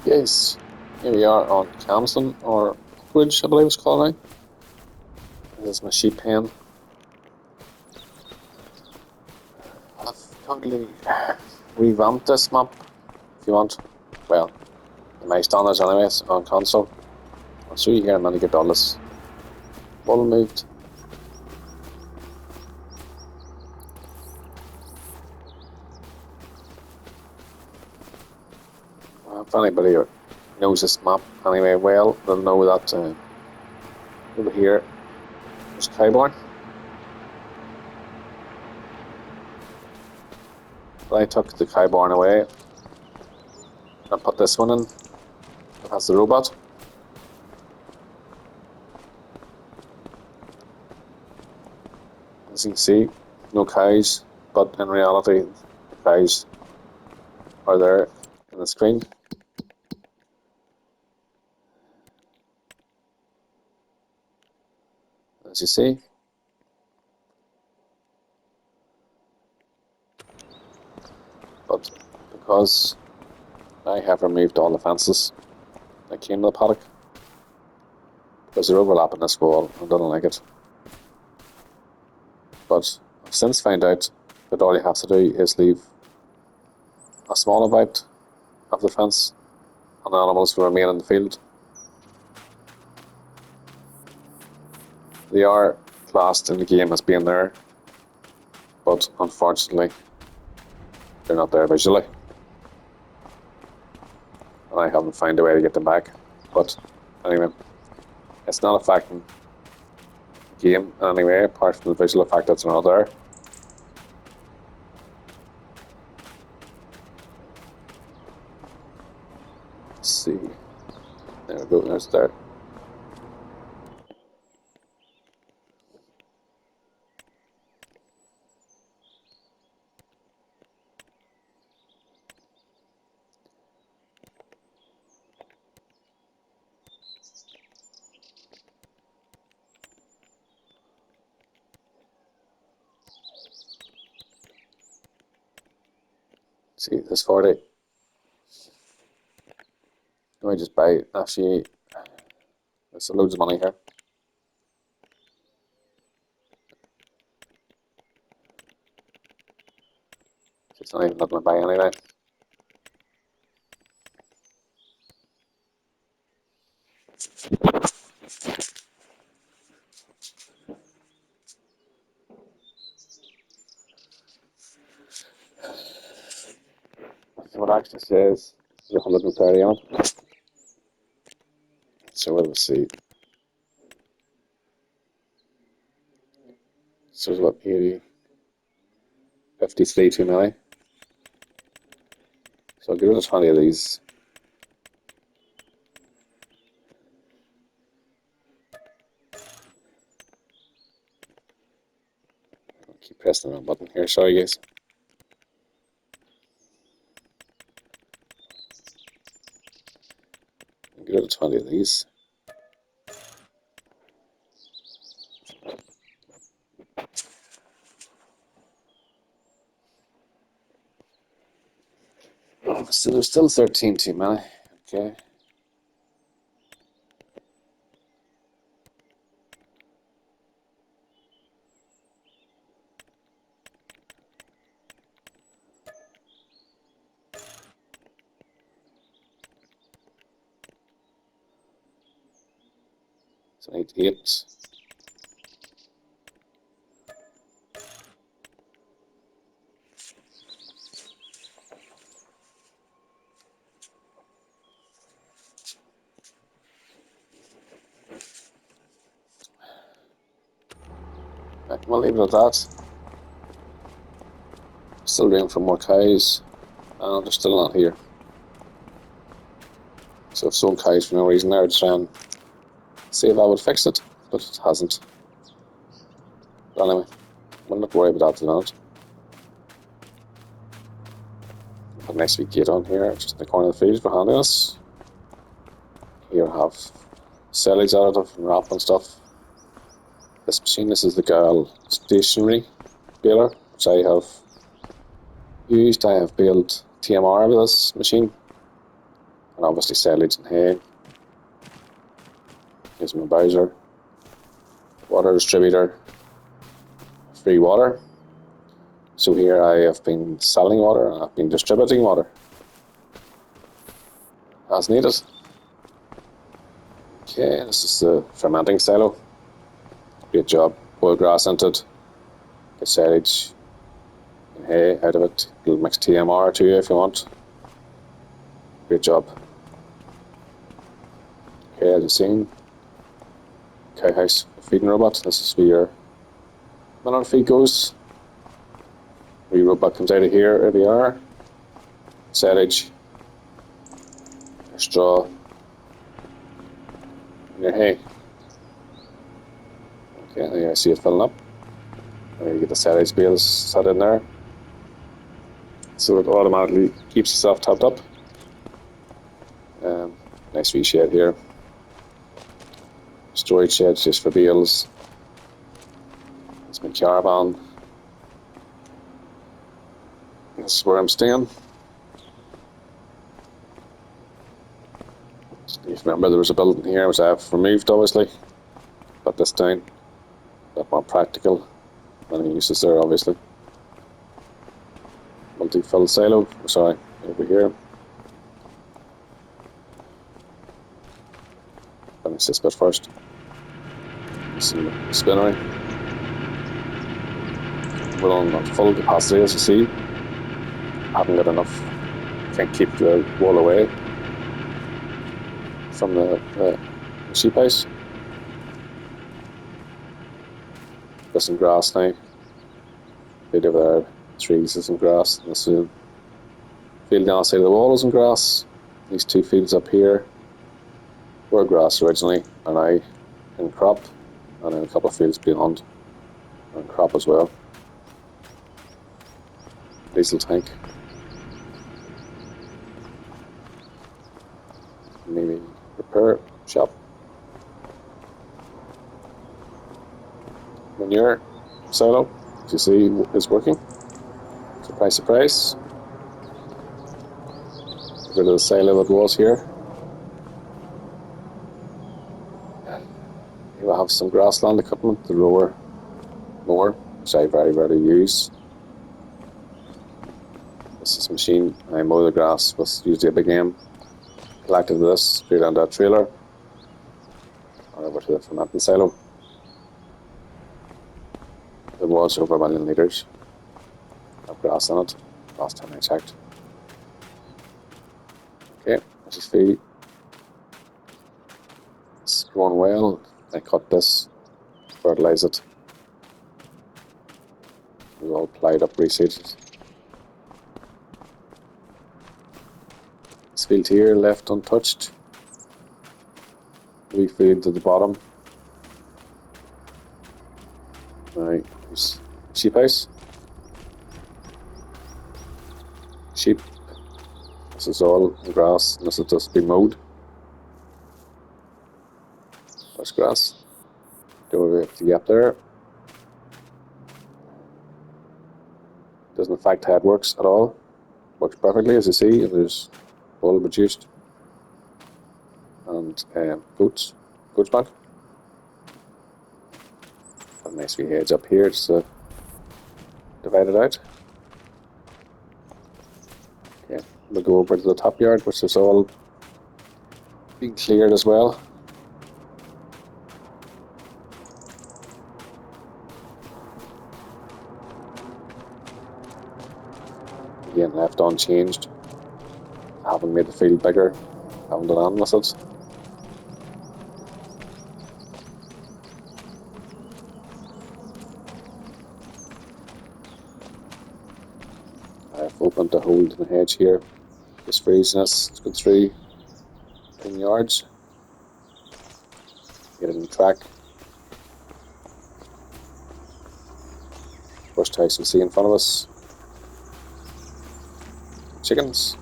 Yes, here we are on Camston, or Bridge, I believe it's called now. This is my sheep pen. I've totally revamped this map, if you want. Well, my standards anyways, on console. I'll show you here and then to get all this wall moved. If anybody knows this map anyway well, they'll know that over here there's Kyborn. But I took the Kyborn away and put this one in. It has the robot. As you can see, no cows, but in reality, the cows are there in the screen. As you see. But because I have removed all the fences that came to the paddock, because they're overlapping this wall, I don't like it. But I've since found out that all you have to do is leave a small amount of the fence and the animals will remain in the field. They are classed in the game as being there, but unfortunately they're not there visually. And I haven't found a way to get them back. But anyway, it's not affecting the game anyway, apart from the visual effect that's not there. Let's see. There we go, there's there. See, there's 40. Let me just buy, actually, there's loads of money here. It's not even letting me buy anything. So what it actually says is 130 on it. So we'll see. So it's what, 80, 53 too many. So I'll give it a 20 of these. I'll keep pressing the wrong button here, sorry guys. I'll give it a 20 of these. So there's still 13 too many. Okay. So I need 8. Right, we'll leave it at that. Still waiting for more cows, and they're still not here. So I've sold cows for no reason there to try and see if that would fix it, but it hasn't. But anyway, we'll not worry about that tonight. Put a nice big gate on here, just in the corner of the field for handing us. Here I have silage additive and wrap and stuff. This machine, this is the Gal stationary baler, which I have used. I have baled TMR with this machine. and obviously silage and hay. Here's my Bowser. Water distributor. Free water. So here I have been selling water and I've been distributing water as needed. Okay, this is the fermenting silo. Great job. Boil grass into it. Get silage and hay out of it. A little mixed TMR to you if you want. Great job. Okay, as you've seen, cow house feeding robot. This is where your manure feed goes. Wee robot comes out of here every hour. Silage, your straw, and your hay. Okay, there you see it filling up. There you get the silage bales set in there. So it automatically keeps itself topped up. Nice wee shed here. Storage sheds just for bales. It's my caravan. This is where I'm staying. If you remember, there was a building here which I've removed, obviously. Got this down. A bit more practical. Many uses there, obviously. Multi-fill silo. Sorry, over here. Finish this bit first. Some spinnery. We're on full capacity, as you see. Haven't got enough. Can't keep the wall away from the sheep house. There's some grass now. Right over there, trees and some grass. And this field down the side of the wall is some grass. These two fields up here were grass originally, and I in crop, and then a couple of fields beyond and crop as well. Diesel tank. Maybe repair shop. Manure silo, as you see, is working. Surprise, surprise. Get rid of the silo that was here. Here we have some grassland equipment, the rower mower, which I very rarely use. This is a machine. I mow the grass with usually a big aim. Collected this straight onto a trailer and over to the fermenting silo. There was over 1 million litres of grass in it last time I checked. Okay, this is feed. It's growing well. I cut this, fertilise it. It's all plied up, reseeded. This field here left untouched. Refeed to the bottom. Right, there's sheep house. Sheep. This is all grass, and this has just been mowed. There's grass. Go over to the gap there. Doesn't affect how it works at all. Works perfectly, as you see, and there's all reduced. And goats back. Have a nice wee hedge up here just to divide it out. Okay, we'll go over to the top yard, which is all being cleared as well. Again, left unchanged. I haven't made the field bigger. I haven't done anything with it. I've opened the hole in the hedge here. Just freezing us to go through 10 yards. Get it in the track. First house we see in front of us. Chickens.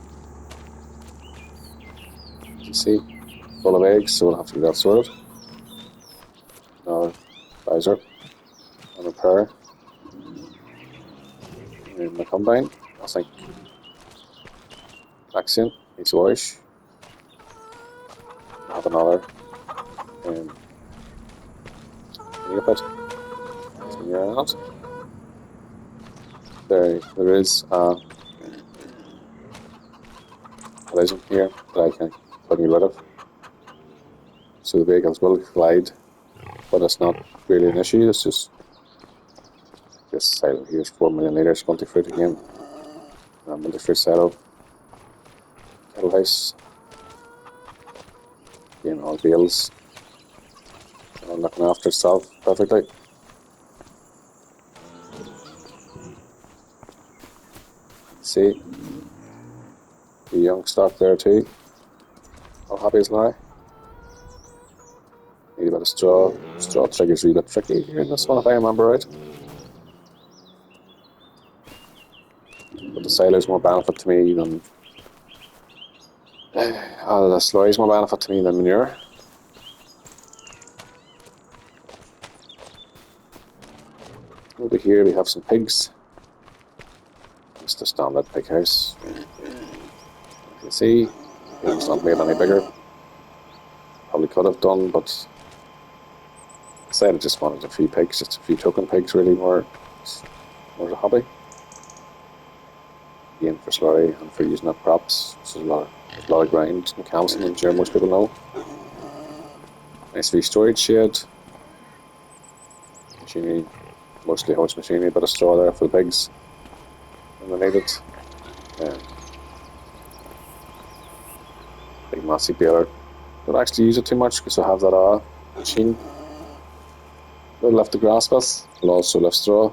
As you see, full of eggs, so we'll have to get that sorted. Another Bowser and a repair. And the combine, I think vaccine needs a wash. have another Neopet. So you're not. There is a collision here that I can put me rid of. So the vehicles will collide, but it's not really an issue. It's just this silo here is 4 million litres multi-fruit again. Multi-fruit silo. Kettle house. Again, all bales. All looking after itself perfectly. See, the young stock there too. All happy as now. Need a bit of straw. Straw triggers a wee bit tricky here in this one, if I remember right. But the silo's more benefit to me than the slurry's more benefit to me than manure. Over here we have some pigs. Just a standard pig house. You can see it's not made any bigger. Probably could have done, but I said I just wanted a few pigs, just a few token pigs really, more as a hobby. Again for slurry and for using up crops. So there's a lot of grind and calcium, I'm sure most people know. Nice wee storage shed. Machinery, mostly horse machinery, but a straw there for the pigs when they need it. Big massive baler. Don't actually use it too much because I have that machine that left the grass with. It'll also lift straw.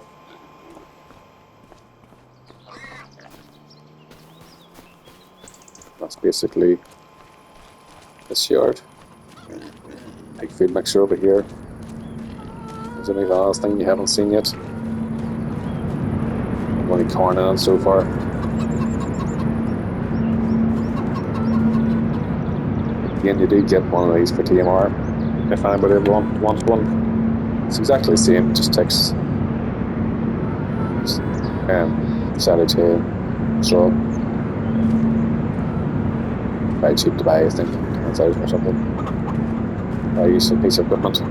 That's basically this yard. Pig feed mixer over here. Is there any last thing you haven't seen yet? I've only corn in it so far. Again, you do get one of these for TMR if anybody wants one. It's exactly the same, just takes silage hay, straw. Very cheap to buy, I think, 10,000 or something. I use a piece of equipment.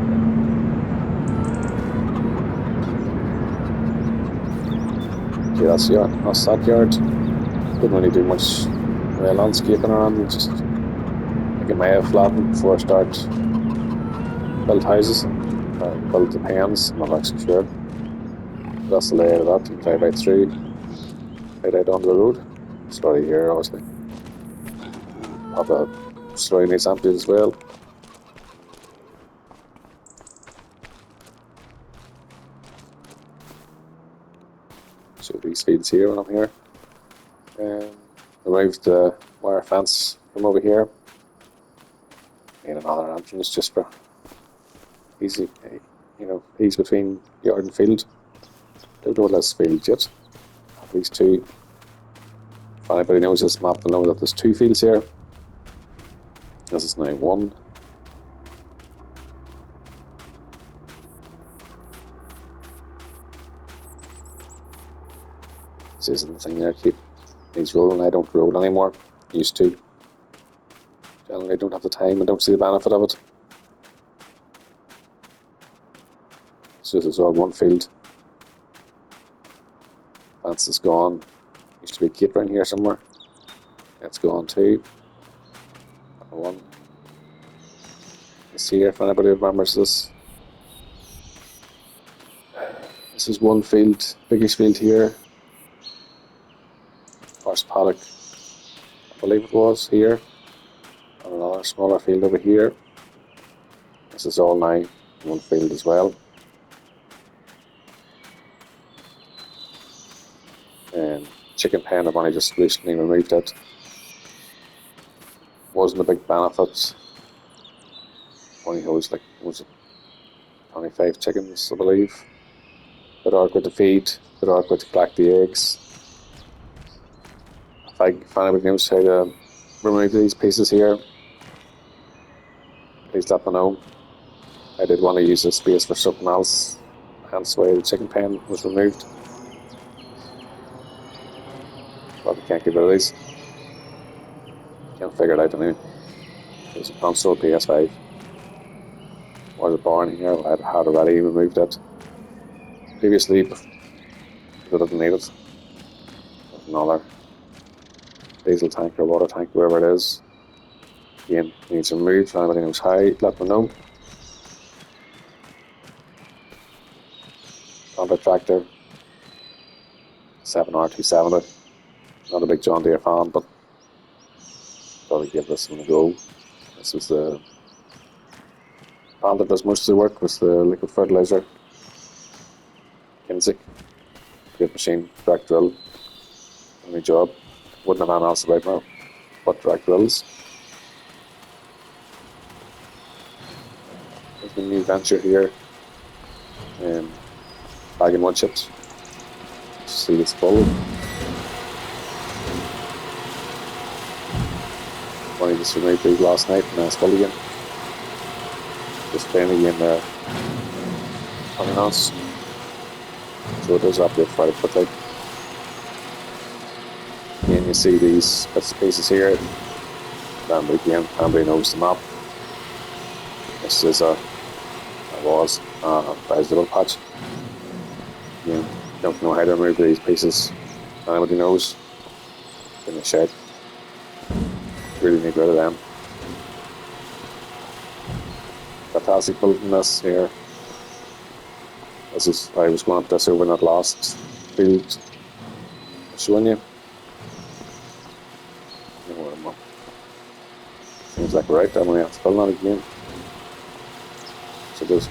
Okay, that's that yard. Didn't really do much landscaping around, just I get my head flattened before I start build houses, build the pens. I'm not actually sure. That's the layout of that. You can drive right through, right out onto the road. Slurry here, obviously. Have a slurry needs emptied as well. So these fields here when I'm here. Removed the wire fence from over here. Made another entrance just for easy, ease between yard and field. Don't know less fields yet. At least two. If anybody knows this map, they'll know that there's two fields here. This is now one. This isn't the thing there. Keep these rolling. I don't roll anymore. Used to. Generally, I don't have the time and don't see the benefit of it. So this is all one field. Fence is gone. Used to be a gate around here somewhere. It's gone too. One. Let's see here if anybody remembers this. This is one field, biggest field here. Horse paddock, I believe it was here. And another smaller field over here. This is all now one field as well. And chicken pen, I've only just recently removed it. Wasn't a big benefit. Only holds like, was it 25 chickens, I believe. Bit awkward to feed, bit awkward to collect the eggs. If anybody knows how to remove these pieces here, please let me know. I did want to use this space for something else, hence why the chicken pen was removed. But I can't get rid of these. Can't figure it out anyway. There's a console PS5. Was it born here? I had already removed it previously because I didn't need it. There's another diesel tank or water tank, whoever it is. Again, needs removed. If anybody knows how, let me know. Honda tractor, 7R270. Not a big John Deere fan, but thought I'd give this one a go. This is the brand that does most of the work with the liquid fertilizer. Kinzik. Good machine, track drill. Only job. Wouldn't have anything else about now, but track drills. There's a new venture here. Bag and wood chips. See it's full. Only just removed these last night and now it's full again. Just playing again there. Coming on. So it does update quite quickly. Again, you see these bits and pieces here. Then again, everybody knows the map. This is a vegetable patch. Again, don't know how to remove these pieces. Anybody knows? In the shed. Really need rid of them. Fantastic building this here. This is I was going up this over in that last field showing you. Seems like right, I'm going to have to fill that again. So just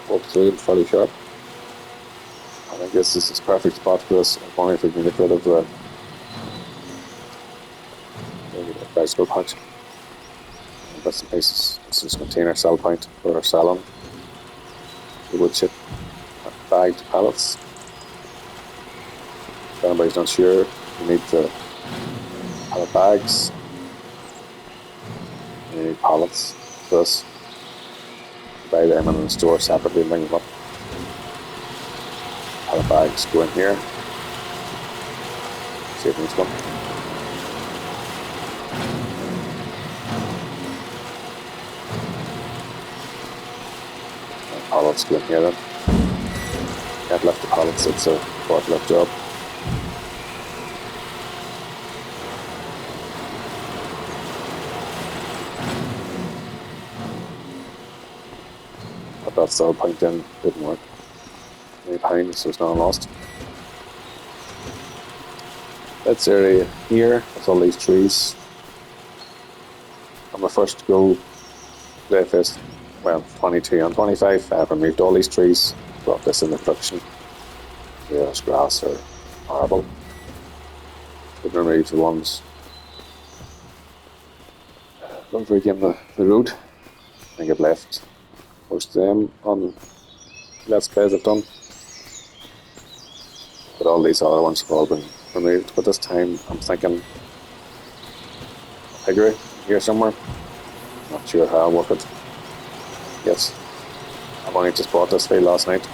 walk through it fairly sharp. I think this is the perfect spot for us. Only if we can get rid of the vegetable patch. Bits and pieces. This is container sell point for our selling the wood chip bagged pallets. If anybody's not sure, you need the pallet bags. You need pallets for this. Buy them in the store separately and bring them up. Pallet bags go in here. Save this one. Pallets go in here then. Can't lift the pallets, it's a forklift job. Put that cell point in, didn't work. Any pounds, so it's not lost. This area here, that's all these trees. On my first go, today first, well, 22 and 25, I've removed all these trees, brought this into production. There's grass or marble. We've removed the ones over again the road. I think I've left most of them on Let's Plays I've done. But all these other ones have all been removed. But this time I'm thinking piggery here somewhere. Not sure how I'll work it. Yes, I've only just bought this field last night.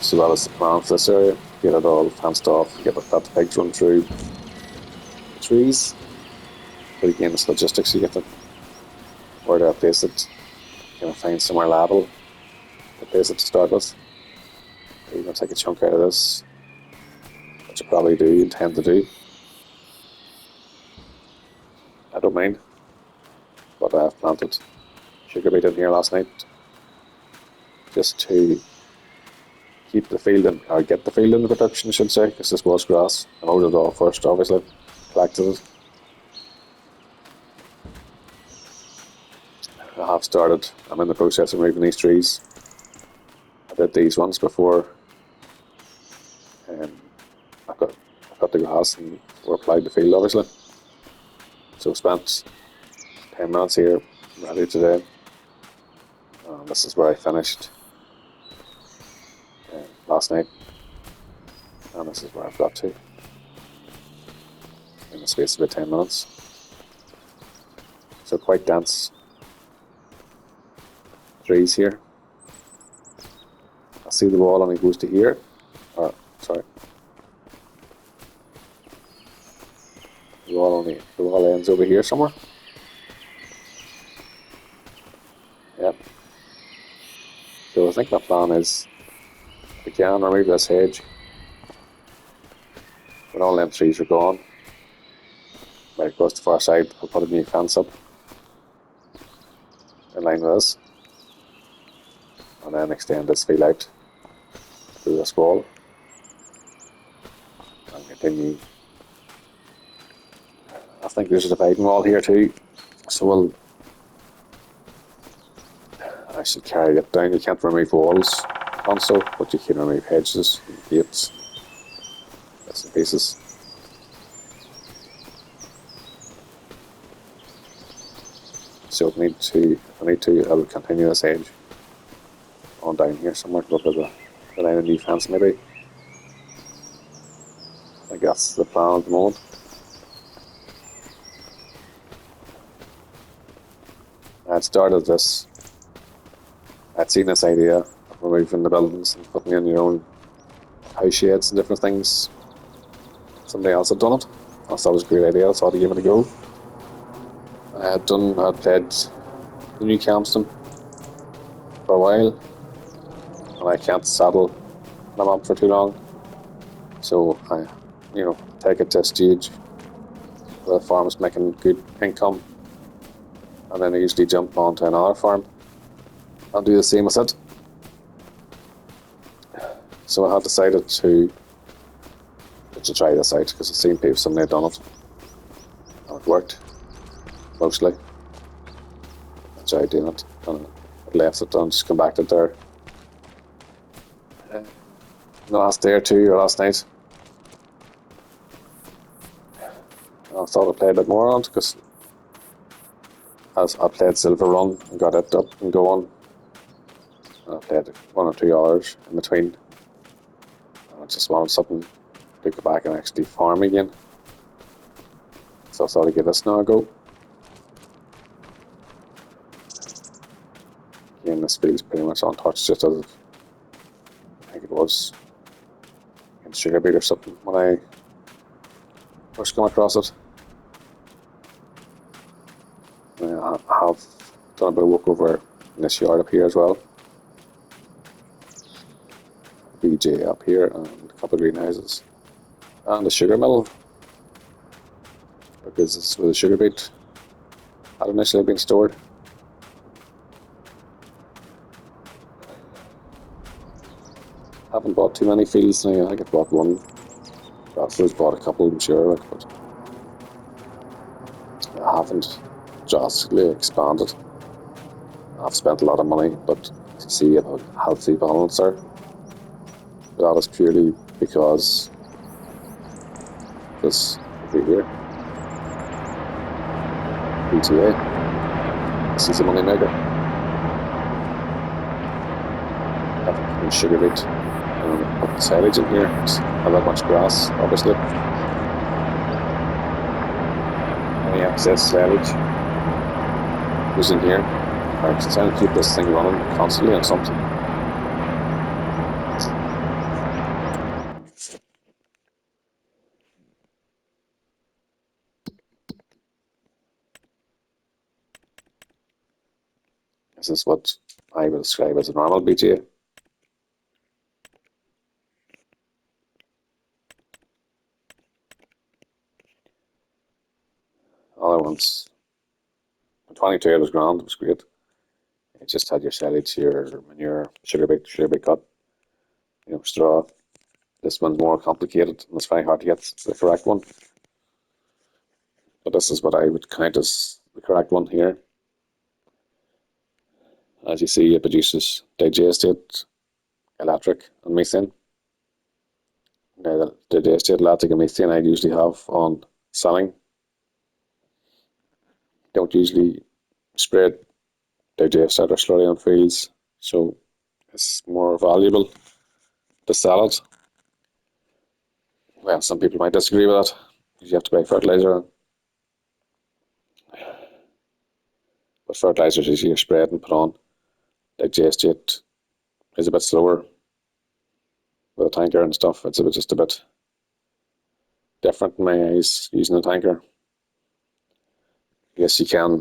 So that is the plan for this area. Get it all fenced off, get the pigs run through the trees. But again, it's logistics, you get them. Where do I place it? Can I find somewhere liable to place it to start with? You're going to take a chunk out of this, which you probably do intend to do. I don't mind. But I have planted sugar beet in here last night just to keep the field in, or get the field into production, I should say, because this was grass. I mowed it all first, obviously, collected it. I have started, I'm in the process of removing these trees. I did these ones before I cut the grass and applied the field, obviously. So spent 10 minutes here, ready today. This is where I finished last night, and this is where I've got to in the space of about 10 minutes. So quite dense trees here. I see the wall and it goes to here. Sorry. the wall ends over here somewhere. Yep. So I think my plan is we can remove this hedge when all them trees are gone. Right across the far side, I'll put a new fence up in line with this, and then extend this field out through this wall and continue. I think there's a dividing wall here too, so I should carry it down. You can't remove walls also, but you can remove hedges, gates, bits and pieces. So I need to, I will continue this edge on down here somewhere, look at the line of new fence maybe. I think that's the plan at the moment. I had started this, I'd seen this idea of removing the buildings and putting in your own house sheds and different things. Somebody else had done it. I thought it was a great idea, so I had to give it a go. I had played the new Campston for a while, and I can't saddle them up for too long. So I, take it to a stage where the farm is making good income, and then I usually jump onto another farm and do the same with it. So I had decided to try this out because I've seen somebody had done it, and it worked mostly. I tried doing it and I left it and just come back to it there the last day or two or last night. I thought I'd play a bit more on it because as I played Silver Run and got it up and going, I played 1 or 2 hours in between. I just wanted something to go back and actually farm again. So I thought I'd give this now a go. Again, this field's pretty much untouched, just as I think it was in Sugar Beet or something when I first came across it. I have done a bit of work over in this yard up here as well. BJ up here and a couple of greenhouses. And the sugar mill, because it's where the sugar beet had initially been stored. Haven't bought too many fields now. I think I bought one. Bradford's bought a couple, I'm sure, but I haven't drastically expanded. I've spent a lot of money, but to see a healthy balance there, that is purely because this over here, PTA, this is a money maker. I've sugar beet. Put the silage in here. It's not that much grass, obviously. Any excess silage goes in here. I'm trying to keep this thing running constantly on something. This is what I would describe as a normal BTA. Other ones, 22 was grand, it was great. You just had your silage, your manure, sugar beet cut, straw. This one's more complicated and it's very hard to get the correct one. But this is what I would count as the correct one here. As you see, it produces digestate, electric, and methane. Now, the digestate, electric, and methane I usually have on selling. Don't usually spray it digestate or slurry on fields, so it's more valuable to sell it. Well, some people might disagree with that. You have to buy fertilizer. But fertilizer is easier sprayed and put on. Digestate is a bit slower with a tanker and stuff. It's just a bit different in my eyes using a tanker. Yes, you can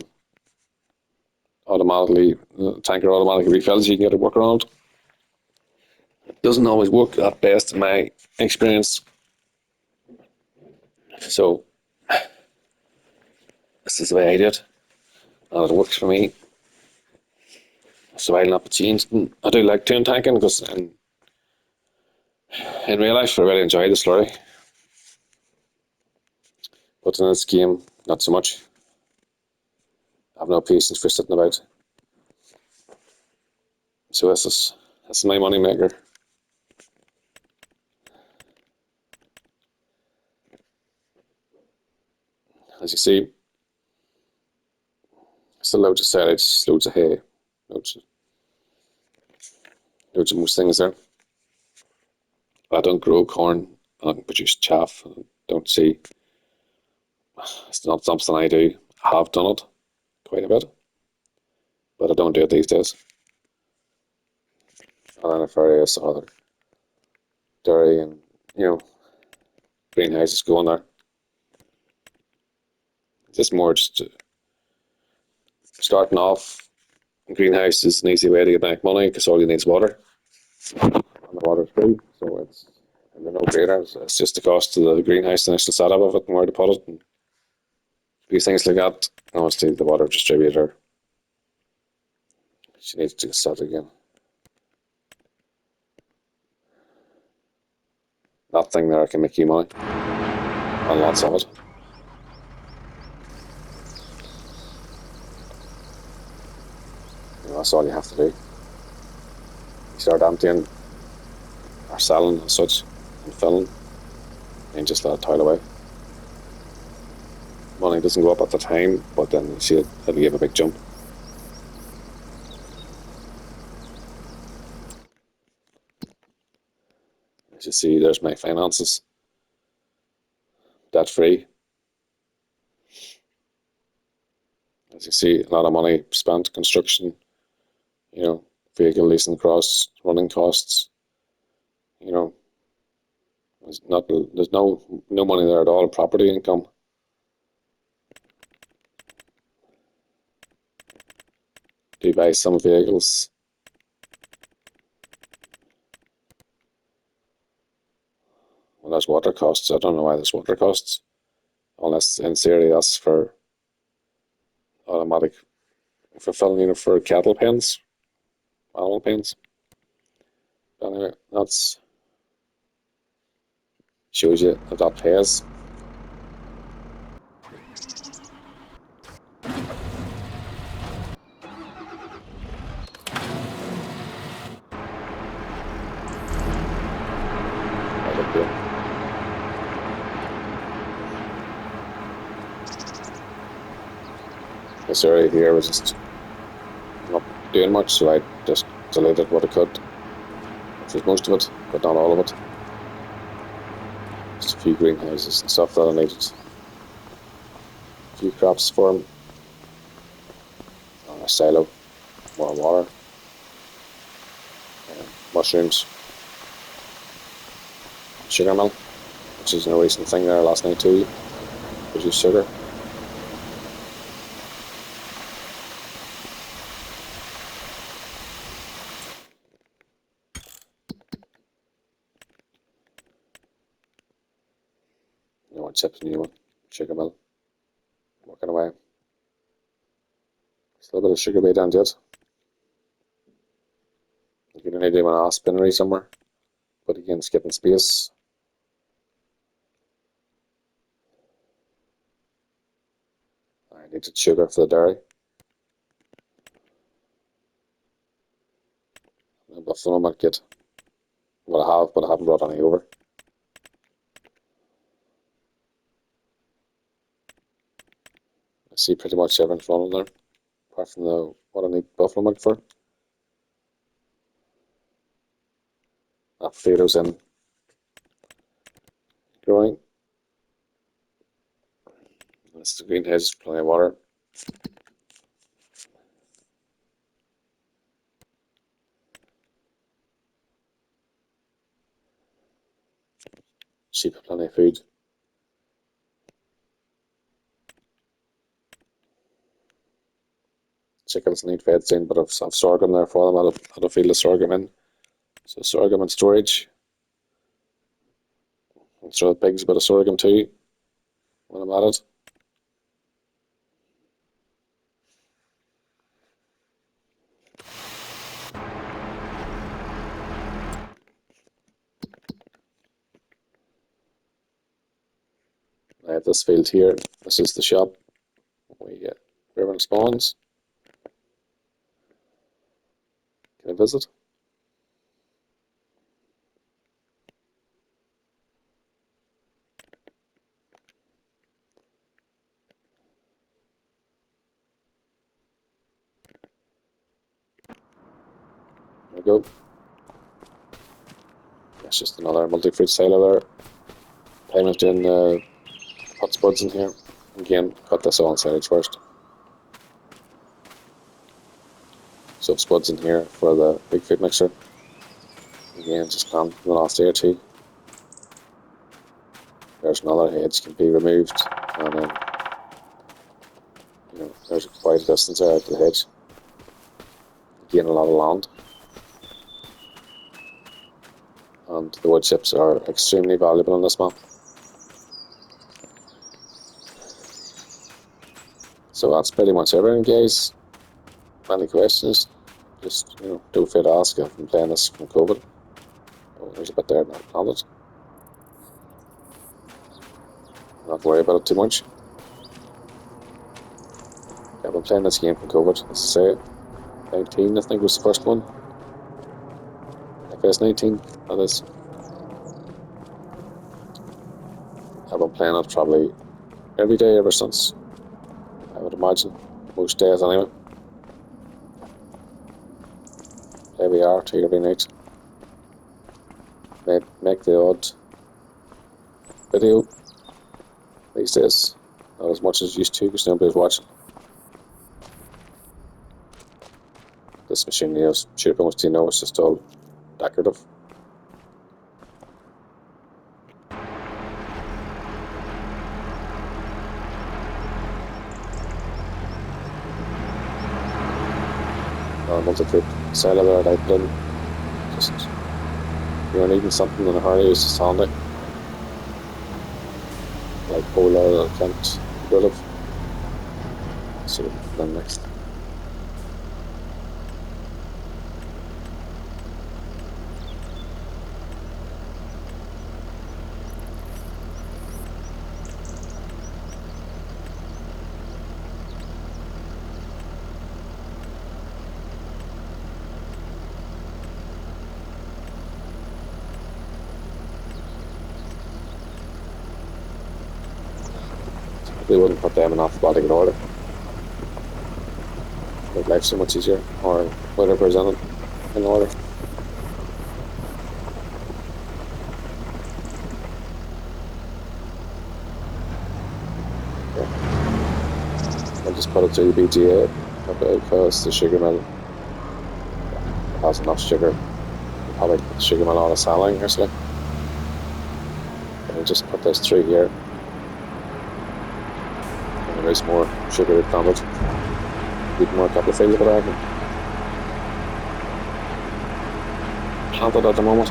automatically, the tanker automatically refills. You can get a workaround. It doesn't always work at best in my experience. So this is the way I do it, and it works for me. So I'll not be changed. And I do like tune tanking because in real life I really enjoy the slurry, but in this game not so much. I have no patience for sitting about. So this is my money maker. As you see, still loads of silage, loads of hay, loads of most things there. I don't grow corn. I don't produce chaff. I don't see. It's not something I do. I have done it quite a bit, but I don't do it these days. And then various other dairy and greenhouses going there. Just more just starting off. Greenhouse is an easy way to make money because all you need is water, and the water's free, so it's a no-brainer. It's just the cost of the greenhouse, the initial setup of it, and where to put it, and these things like that. Obviously, the water distributor. She needs to get started again. That thing there can make you money, and lots of it. That's all you have to do. You start emptying or selling and such, and filling, and just let it toil away. Money doesn't go up at the time, but then you see it'll give a big jump. As you see, there's my finances, debt free. As you see, a lot of money spent, construction, vehicle leasing costs, running costs. There's no money there at all. Property income. Do you buy some vehicles? Well, there's water costs. I don't know why there's water costs, unless in theory that's for automatic fulfilling, for cattle pens, animal pens. But anyway, that's shows you that pays. Right up here. This area here was just not doing much, so I just deleted what I could, which was most of it, but not all of it. Just a few greenhouses and stuff that I needed. A few crops for them. A silo, more water, mushrooms, sugar mill, which is a recent thing there last night too. Produce sugar. New one, chips, new one, sugar mill. Working away. Still a bit of sugar beet down yet. You're gonna need an spinnery somewhere, but again, skipping space. I needed sugar for the dairy. Buffalo milk kit. What I have, but I haven't brought any over. I see pretty much everything running there, apart from what I need buffalo milk for. That potatoes in growing. This is the greenhouse, plenty of water. Sheep have plenty of food. chickens need fed soon, but I've sorghum there for them. I'll field the sorghum in. So sorghum in storage. I'll throw the pigs a bit of sorghum too when I'm at it. I have this field here. This is the shop. We get ribbon spawns. Can I visit? There we go. That's just another multi-fruit silo there. Time is doing put spuds in here. Again, cut this on sides first. So spuds in here for the big feed mixer. Again, just planted in the last day or two. There's another hedge can be removed, and then there's quite a distance there out to the hedge. Gain a lot of land. And the wood chips are extremely valuable on this map. So that's pretty much everything, guys. Any questions? Just don't feel to ask. I've been playing this from COVID. Oh, there's a bit there not planted. Not worry about it too much. Yeah, I've been playing this game from COVID. As I say, 19 I think was the first one. FS 19, that is. I've been playing it probably every day ever since, I would imagine. Most days anyway. Play VR every night. Make the odd video these days. Not as much as used to because nobody's watching. This machine here, should almost it's just all decorative. Multi-fruit silo there that I put in. Just if you're needing something in a hurry, it's just handy. Like Polar or Kent would have. So then next. We wouldn't put them in alphabetical order. Make life so much easier, or whatever is in order. Yeah. I'll just put it through the BGA because the sugar mill has enough sugar. Probably put the sugar mill out of selling or something. I'll just put this through here. There is more sugar planted. Need more couple of fields, but I can planted at the moment.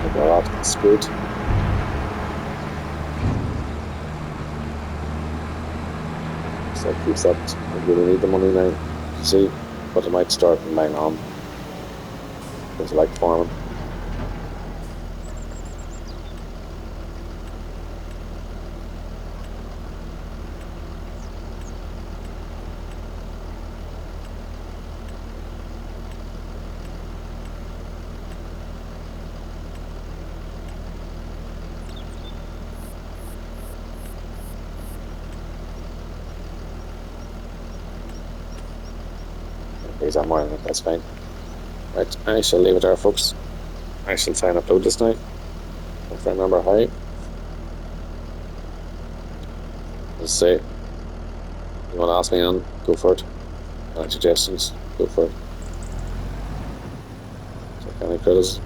Look at that, it's good. So it keeps that. I really need the money now, you see, but I might start in my mom because I like farming. I'm wearing it, that's fine. Right, I shall leave it there, folks. I shall try and upload this now, if I remember how. Let's say, you want to ask me on, go for it. Any suggestions, go for it. Take any criticism.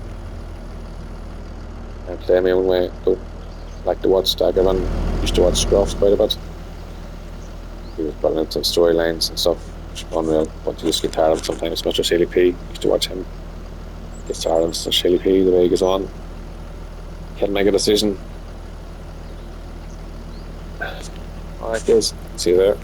I play my own way. Don't like to watch Staggerman. Used to watch Scruffs quite a bit. He was brilliant in storylines and stuff. Unreal. But you just get tired of him sometimes. Mr. Shaley P. Used to watch him. Get tired of Mr. Shaley P. The way he goes on. Can't make a decision. Alright, guys. See you there.